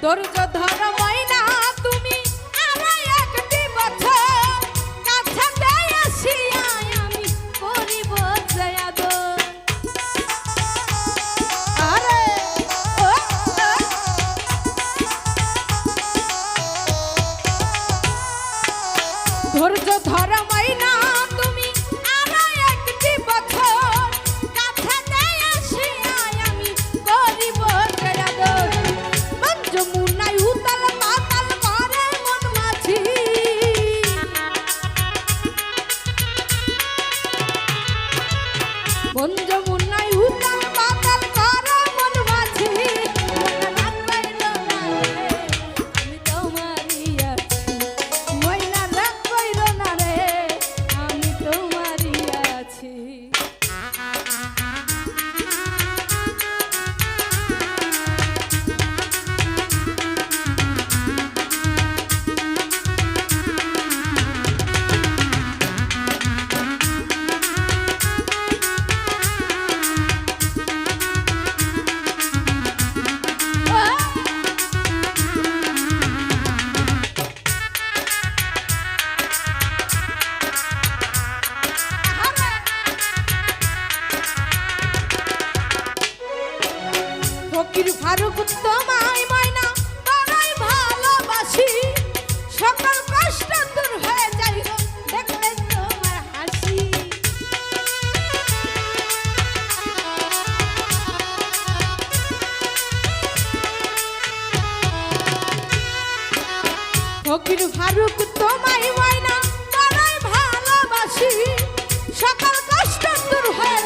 ধৈর্য ধরো ময়না তুমি আমার একটি বছর কাছাতে আসিয়া আমি করিব জয়াদো আরে ও ধৈর্য ধরো ময়না তুমি আমার একটি বছর কাছাতে আসিয়া আমি করিব জয়াদো যমুনায় উতাল পাতাল করে মন মাঝি মন যমুনায় উতাল পাতাল করে মন মাঝি রাগ কইরো না রে আমি তোমারই আছি ময়না রাগ কইরো না রে আমি তোমারই আছি ফকির ফারুক তোমায় ময়না বড়ই ভালোবাসি সকল কষ্ট দূর হয়ে যায় গো দেখলে তোমার হাসি ফকির ফারুক তোমায় ময়না বড়ই ভালোবাসি সকল কষ্ট দূর হয়ে